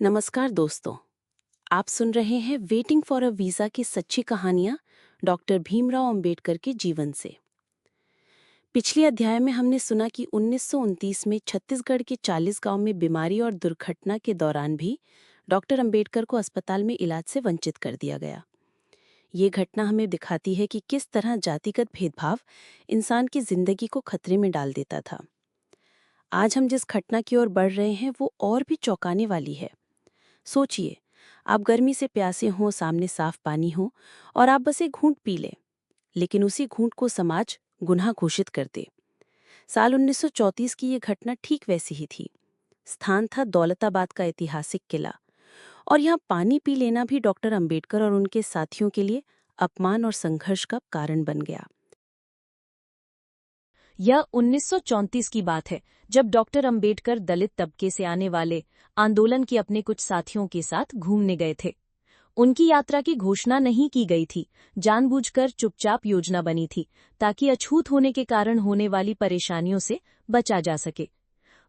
नमस्कार दोस्तों, आप सुन रहे हैं वेटिंग फॉर अ वीज़ा की सच्ची कहानियां डॉक्टर भीमराव अंबेडकर के जीवन से। पिछले अध्याय में हमने सुना कि 1929 में छत्तीसगढ़ के 40 गांव में बीमारी और दुर्घटना के दौरान भी डॉक्टर अंबेडकर को अस्पताल में इलाज से वंचित कर दिया गया। ये घटना हमें दिखाती है कि किस तरह जातिगत भेदभाव इंसान की जिंदगी को खतरे में डाल देता था। आज हम जिस घटना की ओर बढ़ रहे हैं वो और भी चौंकाने वाली है। सोचिए, आप गर्मी से प्यासे हों, सामने साफ पानी हो और आप बस एक घूंट पी लें, लेकिन उसी घूंट को समाज गुनाह घोषित कर दे। साल 1934 की ये घटना ठीक वैसी ही थी। स्थान था दौलताबाद का ऐतिहासिक किला, और यहाँ पानी पी लेना भी डॉक्टर अंबेडकर और उनके साथियों के लिए अपमान और संघर्ष का कारण बन गया। यह 1934 की बात है, जब डॉक्टर अंबेडकर दलित तबके से आने वाले आंदोलन के अपने कुछ साथियों के साथ घूमने गए थे। उनकी यात्रा की घोषणा नहीं की गई थी, जानबूझकर चुपचाप योजना बनी थी ताकि अछूत होने के कारण होने वाली परेशानियों से बचा जा सके।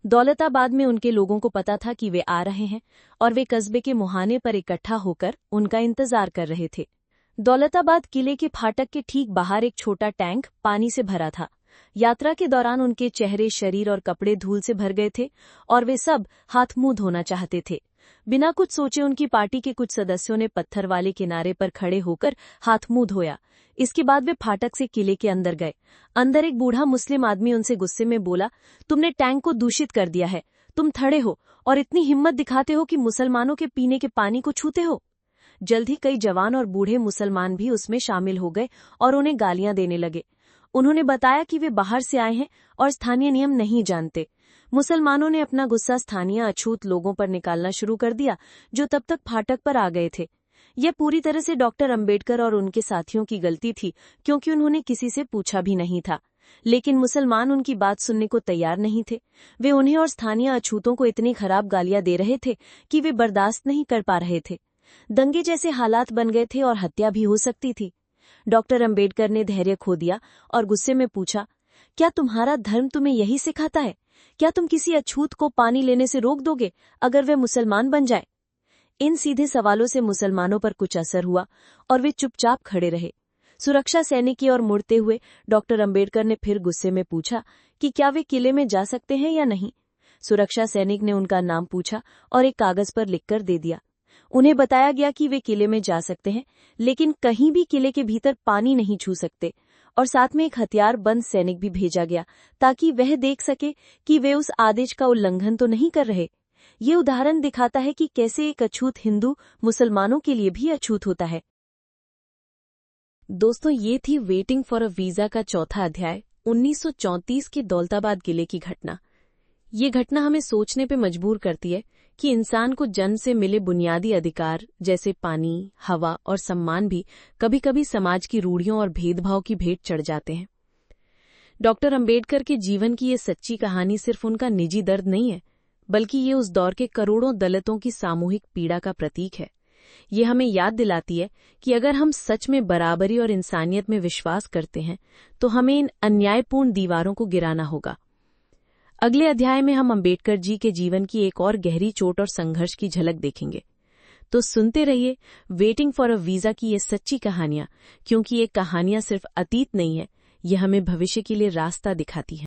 दौलताबाद में उनके लोगों को पता था कि वे आ रहे हैं और वे कस्बे के मुहाने पर इकट्ठा होकर उनका इंतजार कर रहे थे। दौलताबाद किले के फाटक के ठीक बाहर एक छोटा टैंक पानी से भरा था। यात्रा के दौरान उनके चेहरे, शरीर और कपड़े धूल से भर गए थे और वे सब हाथ मुंह धोना चाहते थे। बिना कुछ सोचे उनकी पार्टी के कुछ सदस्यों ने पत्थर वाले किनारे पर खड़े होकर हाथ मुंह धोया। इसके बाद वे फाटक से किले के अंदर गए। अंदर एक बूढ़ा मुस्लिम आदमी उनसे गुस्से में बोला, तुमने टैंक को दूषित कर दिया है। तुम खड़े हो और इतनी हिम्मत दिखाते हो कि मुसलमानों के पीने के पानी को छूते हो। जल्द ही कई जवान और बूढ़े मुसलमान भी उसमें शामिल हो गए और उन्हें गालियां देने लगे। उन्होंने बताया कि वे बाहर से आए हैं और स्थानीय नियम नहीं जानते। मुसलमानों ने अपना गुस्सा स्थानीय अछूत लोगों पर निकालना शुरू कर दिया, जो तब तक फाटक पर आ गए थे। यह पूरी तरह से डॉक्टर अंबेडकर और उनके साथियों की गलती थी, क्योंकि उन्होंने किसी से पूछा भी नहीं था। लेकिन मुसलमान उनकी बात सुनने को तैयार नहीं थे। वे उन्हें और स्थानीय अछूतों को इतनी खराब गालियां दे रहे थे कि वे बर्दाश्त नहीं कर पा रहे थे। दंगे जैसे हालात बन गए थे और हत्या भी हो सकती थी। डॉक्टर अंबेडकर ने धैर्य खो दिया और गुस्से में पूछा, क्या तुम्हारा धर्म तुम्हें यही सिखाता है? क्या तुम किसी अछूत को पानी लेने से रोक दोगे अगर वे मुसलमान बन जाए? इन सीधे सवालों से मुसलमानों पर कुछ असर हुआ और वे चुपचाप खड़े रहे। सुरक्षा सैनिक की ओर मुड़ते हुए डॉक्टर अंबेडकर ने फिर गुस्से में पूछा कि क्या वे किले में जा सकते हैं या नहीं। सुरक्षा सैनिक ने उनका नाम पूछा और एक कागज पर लिखकर दे दिया। उन्हें बताया गया कि वे किले में जा सकते हैं, लेकिन कहीं भी किले के भीतर पानी नहीं छू सकते, और साथ में एक हथियारबंद सैनिक भी भेजा गया ताकि वह देख सके कि वे उस आदेश का उल्लंघन तो नहीं कर रहे। ये उदाहरण दिखाता है कि कैसे एक अछूत हिंदू मुसलमानों के लिए भी अछूत होता है। दोस्तों, ये थी वेटिंग फॉर अ वीजा का चौथा अध्याय, 1934 के दौलताबाद किले की घटना। ये घटना हमें सोचने पे मजबूर करती है कि इंसान को जन्म से मिले बुनियादी अधिकार जैसे पानी, हवा और सम्मान भी कभी-कभी समाज की रूढ़ियों और भेदभाव की भेंट चढ़ जाते हैं। डॉक्टर अंबेडकर के जीवन की ये सच्ची कहानी सिर्फ उनका निजी दर्द नहीं है, बल्कि ये उस दौर के करोड़ों दलितों की सामूहिक पीड़ा का प्रतीक है। ये हमें याद दिलाती है कि अगर हम सच में बराबरी और इंसानियत में विश्वास करते हैं, तो हमें इन अन्यायपूर्ण दीवारों को गिराना होगा। अगले अध्याय में हम अंबेडकर जी के जीवन की एक और गहरी चोट और संघर्ष की झलक देखेंगे। तो सुनते रहिए वेटिंग फॉर अ वीजा की ये सच्ची कहानियां, क्योंकि ये कहानियां सिर्फ अतीत नहीं है, ये हमें भविष्य के लिए रास्ता दिखाती हैं।